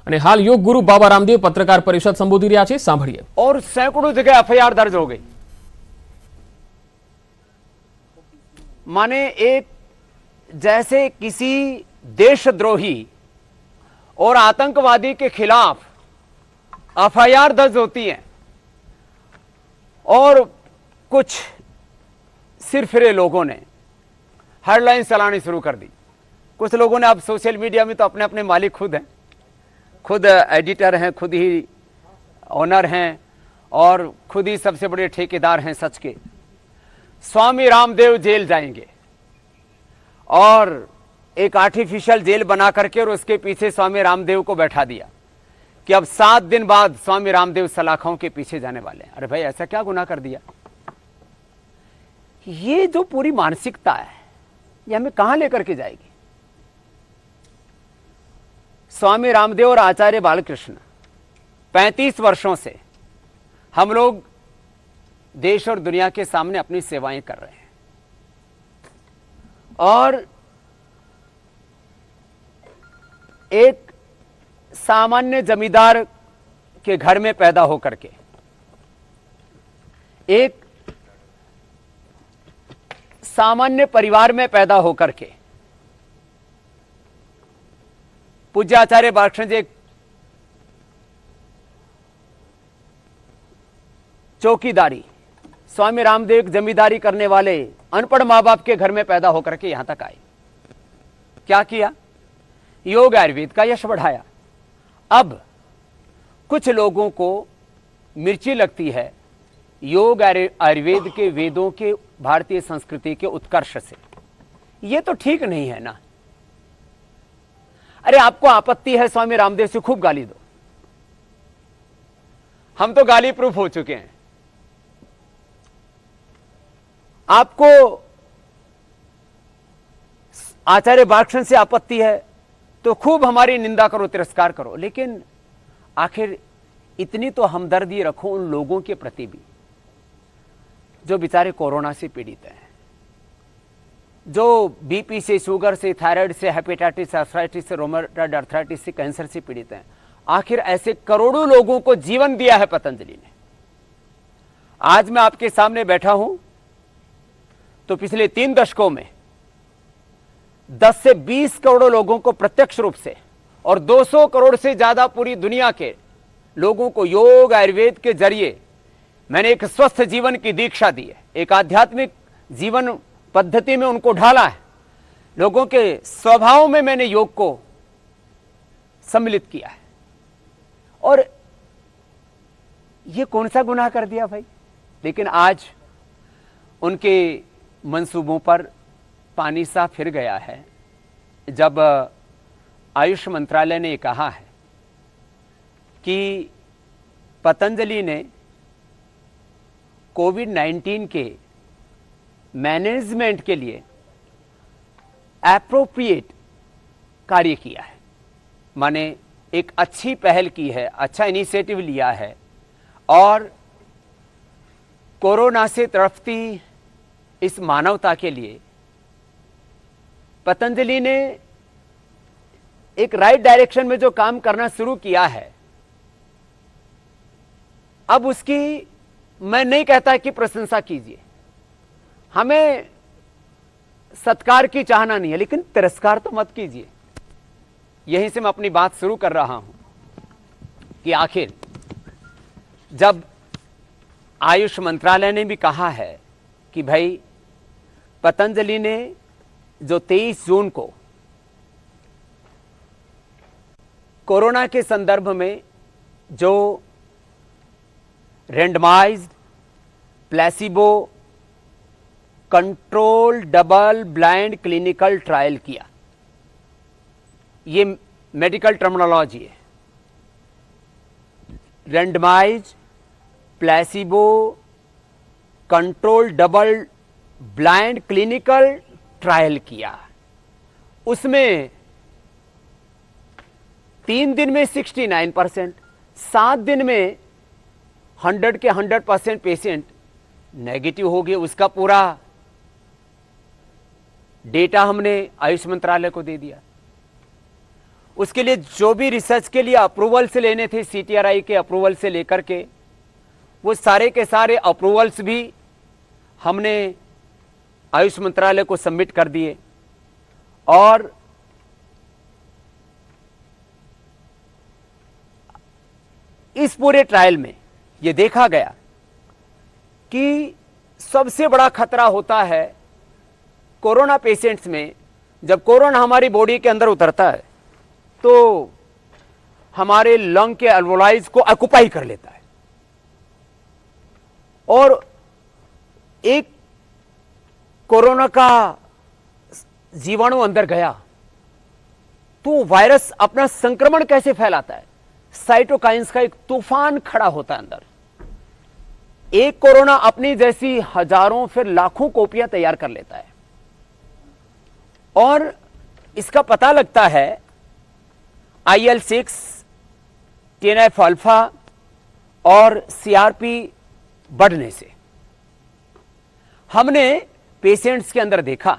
અને હાલ યોગ ગુરુ બાબા રામદેવ પત્રકાર પરિષદ સંબોધી રહ્યા છે, સાંભળીએ। और सैकड़ों जगह एफआईआर दर्ज हो गई। माने एक जैसे किसी देशद्रोही और आतंकवादी के खिलाफ एफआईआर दर्ज होती है और कुछ सिरफिरे लोगों ने हेडलाइन चलानी शुरू कर दी। कुछ लोगों ने, अब सोशल मीडिया में तो अपने अपने मालिक खुद हैं, खुद एडिटर हैं, खुद ही ओनर हैं और खुद ही सबसे बड़े ठेकेदार हैं सच के। स्वामी रामदेव जेल जाएंगे और एक आर्टिफिशियल जेल बना करके और उसके पीछे स्वामी रामदेव को बैठा दिया कि अब 7 दिन बाद स्वामी रामदेव सलाखों के पीछे जाने वाले हैं। अरे भाई, ऐसा क्या गुनाह कर दिया? ये जो पूरी मानसिकता है ये हमें कहां लेकर के जाएगी? स्वामी रामदेव और आचार्य बालकृष्ण 35 वर्षों से हम लोग देश और दुनिया के सामने अपनी सेवाएं कर रहे हैं और एक सामान्य जमींदार के घर में पैदा होकर के, एक सामान्य परिवार में पैदा होकर के पूज्य आचार्य बालकृष्ण जी एक चौकीदारी, स्वामी रामदेव जमींदारी करने वाले अनपढ़ मां बाप के घर में पैदा होकर के यहां तक आए। क्या किया? योग आयुर्वेद का यश बढ़ाया। अब कुछ लोगों को मिर्ची लगती है योग आयुर्वेद के, वेदों के, भारतीय संस्कृति के उत्कर्ष से। यह तो ठीक नहीं है ना। अरे आपको आपत्ति है स्वामी रामदेव से, खूब गाली दो, हम तो गाली प्रूफ हो चुके हैं। आपको आचार्य बालकृष्ण से आपत्ति है तो खूब हमारी निंदा करो, तिरस्कार करो, लेकिन आखिर इतनी तो हमदर्दी रखो उन लोगों के प्रति भी जो बेचारे कोरोना से पीड़ित हैं, जो बीपी से, शुगर से, थायराइड से, हेपेटाइटिस, आर्थराइटिस से, रोमेटॉइड आर्थराइटिस से, कैंसर से पीड़ित हैं। आखिर ऐसे करोड़ों लोगों को जीवन दिया है पतंजलि ने। आज मैं आपके सामने बैठा हूं तो पिछले 3 दशकों में 10 से 20 करोड़ लोगों को प्रत्यक्ष रूप से और 200 करोड़ से ज्यादा पूरी दुनिया के लोगों को योग आयुर्वेद के जरिए मैंने एक स्वस्थ जीवन की दीक्षा दी है, एक आध्यात्मिक जीवन पद्धति में उनको ढाला है। लोगों के स्वभाव में मैंने योग को सम्मिलित किया है। और ये कौन सा गुनाह कर दिया भाई? लेकिन आज उनके मंसूबों पर पानी सा फिर गया है जब आयुष मंत्रालय ने कहा है कि पतंजलि ने कोविड-19 के मैनेजमेंट के लिए एप्रोप्रिएट कार्य किया है, माने एक अच्छी पहल की है, अच्छा इनिशिएटिव लिया है और कोरोना से तड़पती इस मानवता के लिए पतंजलि ने एक राइट डायरेक्शन में जो काम करना शुरू किया है, अब उसकी मैं नहीं कहता कि प्रशंसा कीजिए, हमें सत्कार की चाहना नहीं है, लेकिन तिरस्कार तो मत कीजिए। यहीं से मैं अपनी बात शुरू कर रहा हूं कि आखिर जब आयुष मंत्रालय ने भी कहा है कि भाई पतंजलि ने जो 23 जून को कोरोना के संदर्भ में जो randomised placebo control double blind clinical trial किया, ये मेडिकल टर्मिनोलॉजी है, randomised placebo control double blind clinical trial किया। उसमें 3 दिन में 69%, 7 दिन में 100 के 100% पेशेंट नेगेटिव हो गए। उसका पूरा डेटा हमने आयुष मंत्रालय को दे दिया। उसके लिए जो भी रिसर्च के लिए अप्रूवल से लेने थे, CTRI के अप्रूवल से लेकर के वो सारे के सारे अप्रूवल्स भी हमने आयुष मंत्रालय को सबमिट कर दिए। और इस पूरे ट्रायल में यह देखा गया कि सबसे बड़ा खतरा होता है कोरोना पेशेंट्स में। जब कोरोना हमारी बॉडी के अंदर उतरता है तो हमारे लंग के अल्वोलाइज को ऑक्युपाई कर लेता है और एक कोरोना का जीवाणु अंदर गया तो वायरस अपना संक्रमण कैसे फैलाता है। साइटोकाइंस का एक तूफान खड़ा होता है अंदर। एक कोरोना अपनी जैसी हजारों फिर लाखों कॉपियां तैयार कर लेता है और इसका पता लगता है IL-6, TNF अल्फा और CRP बढ़ने से। हमने पेशेंट्स के अंदर देखा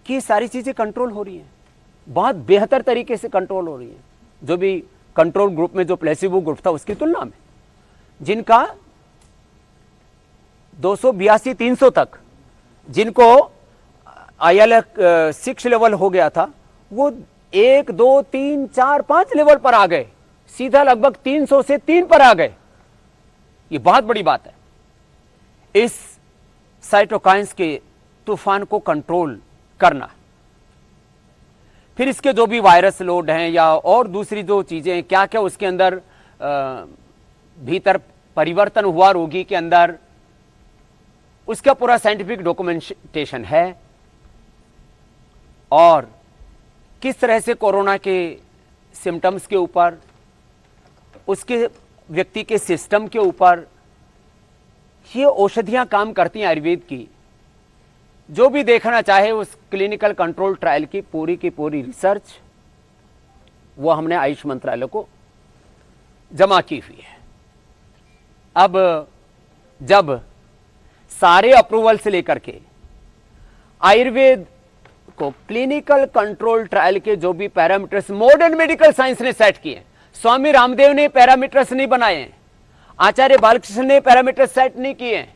कि सारी चीजें कंट्रोल हो रही हैं, बहुत बेहतर तरीके से कंट्रोल हो रही हैं। जो भी कंट्रोल ग्रुप में जो प्लेसिबो ग्रुप था उसकी तुलना में, जिनका 282-300 तक जिनको IL-6 लेवल हो गया था वो 1, 2, 3, 4, 5 लेवल पर आ गए, सीधा लगभग 300 से 3 पर आ गए। ये बहुत बड़ी बात है इस साइटोकाइंस के तूफान को कंट्रोल करना। फिर इसके जो भी वायरस लोड हैं या और दूसरी जो चीजें क्या क्या उसके अंदर भीतर परिवर्तन हुआ रोगी के अंदर, उसका पूरा साइंटिफिक डॉक्यूमेंटेशन है और किस तरह से कोरोना के सिम्टम्स के ऊपर, उसके व्यक्ति के सिस्टम के ऊपर ये औषधियां काम करती हैं आयुर्वेद की। जो भी देखना चाहे उस क्लिनिकल कंट्रोल ट्रायल की पूरी रिसर्च वो हमने आयुष मंत्रालय को जमा की हुई है। अब जब सारे अप्रूवल से लेकर के आयुर्वेद को क्लिनिकल कंट्रोल ट्रायल के जो भी पैरामीटर्स मॉडर्न मेडिकल साइंस ने सेट किए, स्वामी रामदेव ने पैरामीटर्स नहीं बनाए हैं, आचार्य बालकृष्ण ने पैरामीटर्स सेट नहीं किए हैं,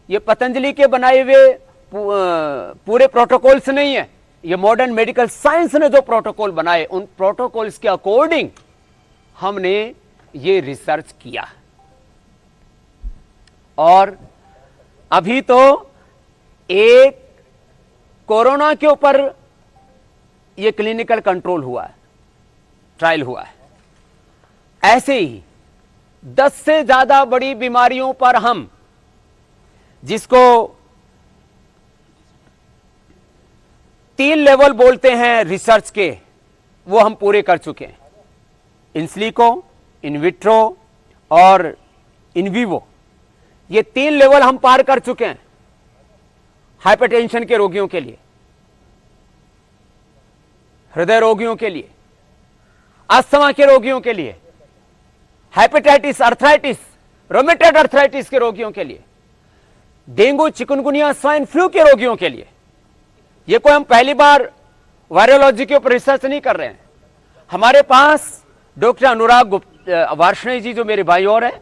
ये पतंजलि के बनाए हुए पूरे प्रोटोकॉल्स नहीं है, ये मॉडर्न मेडिकल साइंस ने जो प्रोटोकॉल बनाए उन प्रोटोकॉल्स के अकॉर्डिंग हमने ये रिसर्च किया। और अभी तो एक कोरोना के ऊपर ये क्लिनिकल कंट्रोल हुआ है, ट्रायल हुआ है। ऐसे ही 10 से ज्यादा बड़ी बीमारियों पर हम, जिसको 3 लेवल बोलते हैं रिसर्च के, वो हम पूरे कर चुके हैं। इन सिलिको, इन विट्रो और इन विवो, ये 3 लेवल हम पार कर चुके हैं। हाइपरटेंशन के रोगियों के लिए, हृदय रोगियों के लिए, अस्थमा के रोगियों के लिए, हेपेटाइटिस, अर्थराइटिस, रोमेटॉइड अर्थराइटिस के रोगियों के लिए, डेंगू, चिकनगुनिया, स्वाइन फ्लू के रोगियों के लिए। ये कोई हम पहली बार वायरोलॉजी के ऊपर रिसर्च नहीं कर रहे हैं। हमारे पास डॉक्टर अनुराग वार्ष्णेय जी जो मेरे भाई और हैं,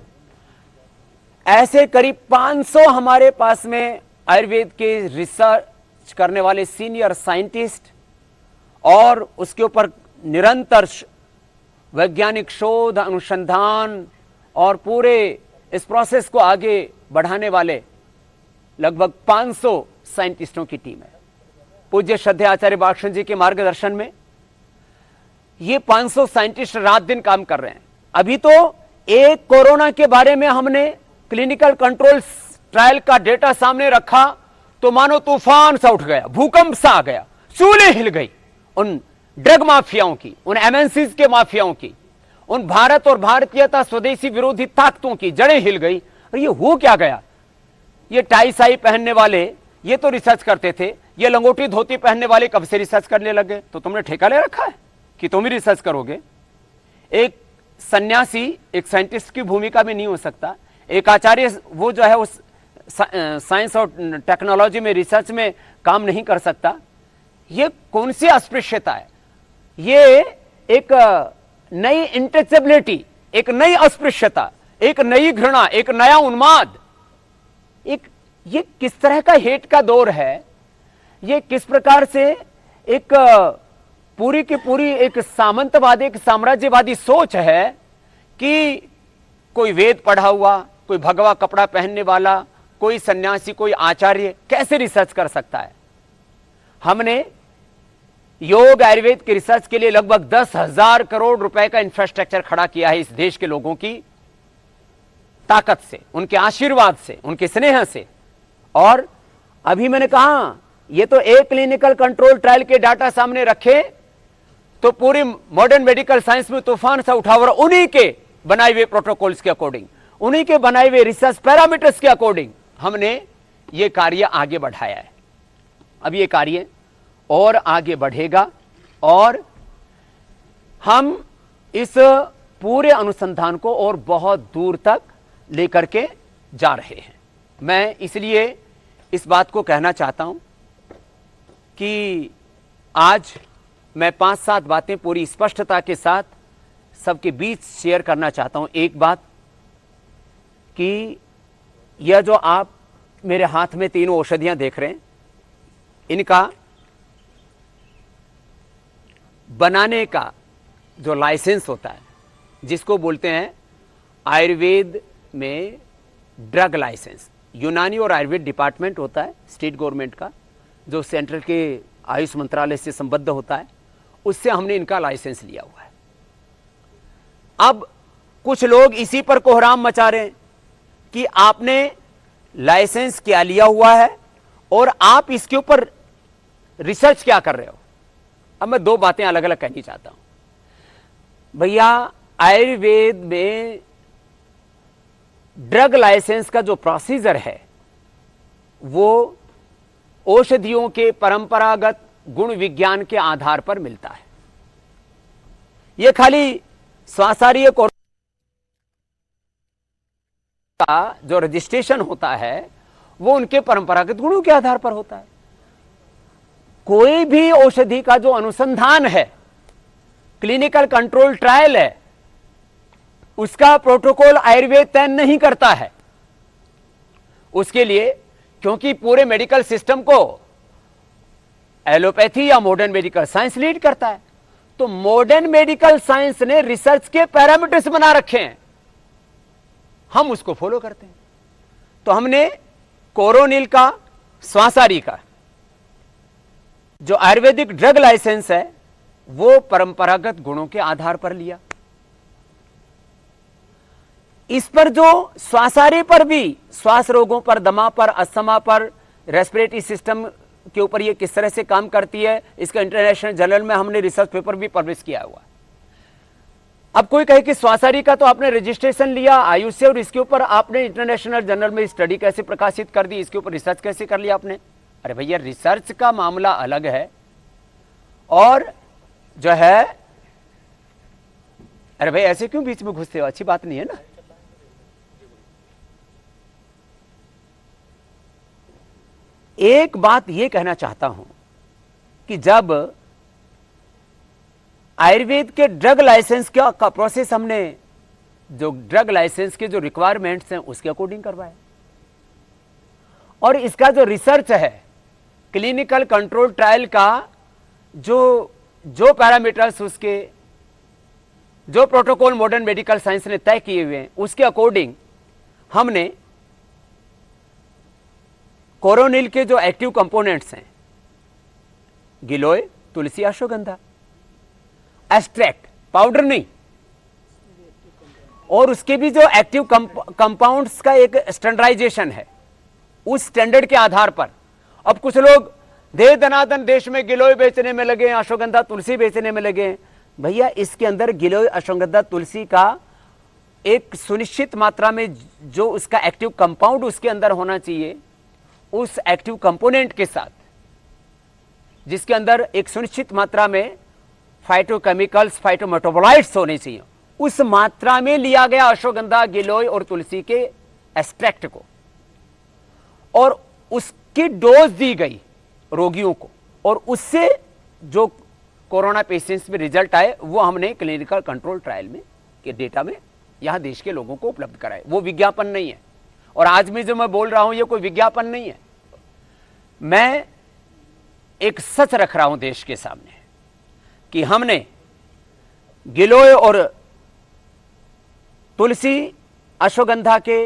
ऐसे करीब 500 हमारे पास में आयुर्वेद के रिसर्च करने वाले सीनियर साइंटिस्ट और उसके ऊपर निरंतर वैज्ञानिक शोध, अनुसंधान और पूरे इस प्रोसेस को आगे बढ़ाने वाले लगभग 500 साइंटिस्टों की टीम है। पूज्य श्रद्धेय आचार्य बालकृष्ण जी के मार्गदर्शन में ये 500 साइंटिस्ट रात दिन काम कर रहे हैं। अभी तो एक कोरोना के बारे में हमने क्लिनिकल कंट्रोल ट्रायल का डेटा सामने रखा तो मानो तूफान सा उठ गया, भूकंप सा आ गया, चूल्हे हिल गई। उन ड्रग माफियाओं की, उन एमएनसीज के माफियाओं की, उन भारत और भारतीयता स्वदेशी विरोधी ताकतों की जड़ें हिल गई। और ये हो क्या गया? ये टाई साई पहनने वाले ये तो रिसर्च करते थे, ये लंगोटी धोती पहनने वाले कब से रिसर्च करने लगे? तो तुमने ठेका ले रखा है कि तुम ही रिसर्च करोगे। एक सन्यासी एक साइंटिस्ट की भूमिका में नहीं हो सकता, एक आचार्य वो जो है उस साइंस और टेक्नोलॉजी में रिसर्च में काम नहीं कर सकता। ये कौन सी अस्पृश्यता है? ये एक नई इंटचेबिलिटी, एक नई अस्पृश्यता, एक नई घृणा, एक नया उन्माद, ये किस तरह का हेट का दौर है, ये किस प्रकार से एक पूरी की पूरी एक सामंतवादी, एक साम्राज्यवादी सोच है कि कोई वेद पढ़ा हुआ, कोई भगवा कपड़ा पहनने वाला, कोई सन्यासी, कोई आचार्य कैसे रिसर्च कर सकता है। हमने योग आयुर्वेद की रिसर्च के लिए लगभग 10,000 करोड़ रुपए का इंफ्रास्ट्रक्चर खड़ा किया है इस देश के लोगों की ताकत से, उनके आशीर्वाद से, उनके स्नेह से। और अभी मैंने कहा ये तो एक क्लिनिकल कंट्रोल ट्रायल के डाटा सामने रखे तो पूरी मॉडर्न मेडिकल साइंस में तूफान सा उठा, और उन्हीं के बनाए हुए प्रोटोकॉल्स के अकॉर्डिंग, उन्हीं के बनाए हुए रिसर्च पैरामीटर्स के अकॉर्डिंग हमने ये कार्य आगे बढ़ाया है। अब ये कार्य और आगे बढ़ेगा और हम इस पूरे अनुसंधान को और बहुत दूर तक लेकर के जा रहे हैं। मैं इसलिए इस बात को कहना चाहता हूं कि आज मैं 5-7 बातें पूरी स्पष्टता के साथ सबके बीच शेयर करना चाहता हूं। एक बात कि यह जो आप मेरे हाथ में तीनों औषधियां देख रहे हैं, इनका बनाने का जो लाइसेंस होता है, जिसको बोलते हैं आयुर्वेद में ड्रग लाइसेंस, यूनानी और आयुर्वेद डिपार्टमेंट होता है स्टेट गवर्नमेंट का, जो सेंट्रल के आयुष मंत्रालय से संबद्ध होता है, उससे हमने इनका लाइसेंस लिया हुआ है। अब कुछ लोग इसी पर कोहराम मचा रहे हैं कि आपने लाइसेंस क्या लिया हुआ है और आप इसके ऊपर रिसर्च क्या कर रहे हो। अब मैं 2 बातें अलग अलग कहनी चाहता हूं। भैया, आयुर्वेद में ड्रग लाइसेंस का जो प्रोसीजर है वो औषधियों के परंपरागत गुण विज्ञान के आधार पर मिलता है। यह खाली स्वासारीय का जो रजिस्ट्रेशन होता है वो उनके परंपरागत गुणों के आधार पर होता है। कोई भी औषधि का जो अनुसंधान है, क्लिनिकल कंट्रोल ट्रायल है, उसका प्रोटोकॉल आयुर्वेद तय नहीं करता है। उसके लिए, क्योंकि पूरे मेडिकल सिस्टम को एलोपैथी या मॉडर्न मेडिकल साइंस लीड करता है, तो मॉडर्न मेडिकल साइंस ने रिसर्च के पैरामीटर्स बना रखे हैं, हम उसको फॉलो करते हैं। तो हमने कोरोनिल का, स्वासारी का जो आयुर्वेदिक ड्रग लाइसेंस है वो परंपरागत गुणों के आधार पर लिया। इस पर जो स्वासारी पर भी, श्वास रोगों पर, दमा पर, अस्थमा पर, रेस्पिरेटरी सिस्टम के ऊपर ये किस तरह से काम करती है, इसका इंटरनेशनल जर्नल में हमने रिसर्च पेपर भी पब्लिश किया हुआ है। अब कोई कहे कि स्वासारी का तो आपने रजिस्ट्रेशन लिया आयुष से और इसके ऊपर आपने इंटरनेशनल जर्नल में स्टडी कैसे प्रकाशित कर दी, इसके ऊपर रिसर्च कैसे कर लिया आपने। अरे भैया, रिसर्च का मामला अलग है और जो है, अरे भाई ऐसे क्यों बीच में घुसते हो, अच्छी बात नहीं है ना। एक बात यह कहना चाहता हूं कि जब आयुर्वेद के ड्रग लाइसेंस का प्रोसेस हमने, जो ड्रग लाइसेंस के जो रिक्वायरमेंट्स हैं उसके अकॉर्डिंग करवाया, और इसका जो रिसर्च है, क्लिनिकल कंट्रोल ट्रायल का जो पैरामीटर्स, उसके जो प्रोटोकॉल मॉडर्न मेडिकल साइंस ने तय किए हुए हैं, उसके अकॉर्डिंग हमने कोरोनिल के जो एक्टिव कंपोनेंट्स हैं, गिलोय, तुलसी, अश्वगंधा, एक्सट्रैक्ट, पाउडर नहीं, और उसके भी जो एक्टिव कंपाउंड्स का एक स्टैंडर्डाइजेशन है, उस स्टैंडर्ड के आधार पर अब कुछ लोग दे दनादन देश में गिलोय बेचने में लगे, अश्वगंधा, तुलसी बेचने में लगे। भैया, इसके अंदर गिलोय, अश्वगंधा, तुलसी का एक सुनिश्चित मात्रा में जो उसका एक्टिव कंपाउंड उसके अंदर होना चाहिए, उस एक्टिव कंपोनेंट के साथ, जिसके अंदर एक सुनिश्चित मात्रा में फाइटोकेमिकल्स, फाइटोमेटाबोलाइट्स होने चाहिए, उस मात्रा में लिया गया अश्वगंधा, गिलोय और तुलसी के एक्सट्रैक्ट को, और उसकी डोज दी गई रोगियों को, और उससे जो कोरोना पेशेंट्स में रिजल्ट आए वो हमने क्लिनिकल कंट्रोल ट्रायल में के डेटा में यहाँ देश के लोगों को उपलब्ध कराए। वो विज्ञापन नहीं है, और आज भी जो मैं बोल रहा हूं ये कोई विज्ञापन नहीं है। मैं एक सच रख रहा हूं देश के सामने कि हमने गिलोय और तुलसी अश्वगंधा के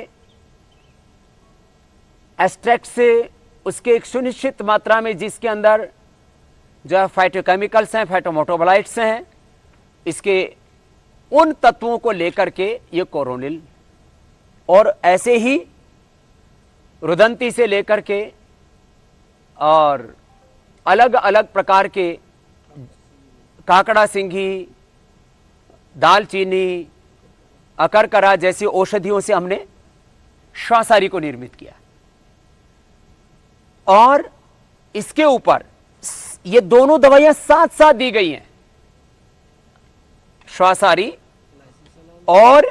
एक्सट्रैक्ट से उसके एक सुनिश्चित मात्रा में, जिसके अंदर जो है फाइटोकेमिकल्स हैं, फाइटोमेटाबोलाइट्स हैं, इसके उन तत्वों को लेकर के ये कोरोनिल, और ऐसे ही रुदंती से लेकर के और अलग अलग प्रकार के काकड़ा सिंघी, दालचीनी, अकरकरा जैसी औषधियों से हमने श्वासारी को निर्मित किया। और इसके ऊपर ये दोनों दवाइयां साथ साथ दी गई हैं, श्वासारी और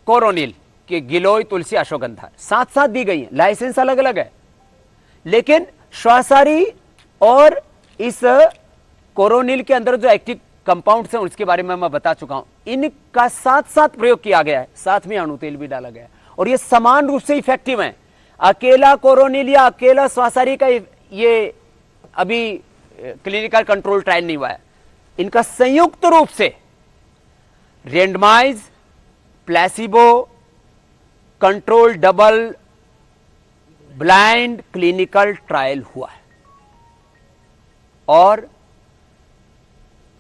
कोरोनिल के गिलोय तुलसी अश्वगंधा साथ साथ दी गई हैं। लाइसेंस अलग अलग है, लेकिन श्वासारी और इस कोरोनिल के अंदर जो एक्टिव कंपाउंड्स हैं उसके बारे में मैं बता चुका हूं। इनका साथ साथ प्रयोग किया गया है, साथ में अणु तेल भी डाला गया है, और ये समान रूप से इफेक्टिव है। अकेला कोरोनिल या अकेला श्वासारी का ये अभी क्लिनिकल कंट्रोल ट्रायल नहीं हुआ है। इनका संयुक्त रूप से randomise placebo control double blind clinical trial हुआ है, और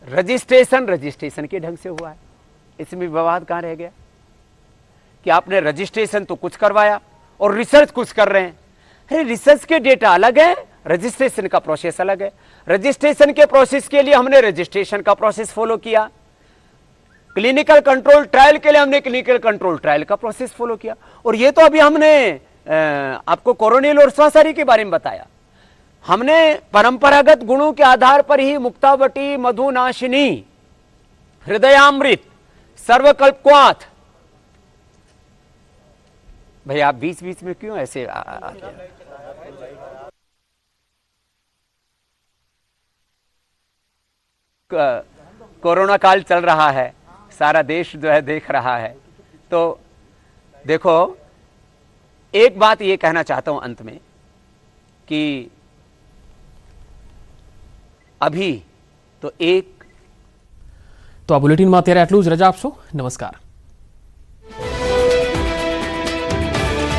रजिस्ट्रेशन के ढंग से हुआ है। इसमें विवाद कहां रह गया कि आपने रजिस्ट्रेशन तो कुछ करवाया और रिसर्च कुछ कर रहे हैं। अरे रिसर्च के डेटा अलग है, रजिस्ट्रेशन का प्रोसेस अलग है। रजिस्ट्रेशन के प्रोसेस के लिए हमने रजिस्ट्रेशन का प्रोसेस फॉलो किया, क्लिनिकल कंट्रोल ट्रायल के लिए हमने क्लिनिकल कंट्रोल ट्रायल का प्रोसेस फॉलो किया। और ये तो अभी हमने आपको कोरोनिल और श्वासारी के बारे में बताया। हमने परंपरागत गुणों के आधार पर ही मुक्तावटी, मधुनाशिनी, हृदयामृत, सर्वकल्पक्वाथ। भाई आप बीच बीच में क्यों ऐसे आते हैं? कोरोना काल चल रहा है, सारा देश जो है देख रहा है। तो देखो, एक बात ये कहना चाहता हूं अंत में कि अभी तो તો આ બુલેટિનમાં અત્યારે આટલું જ. રજા આપશો. નમસ્કાર.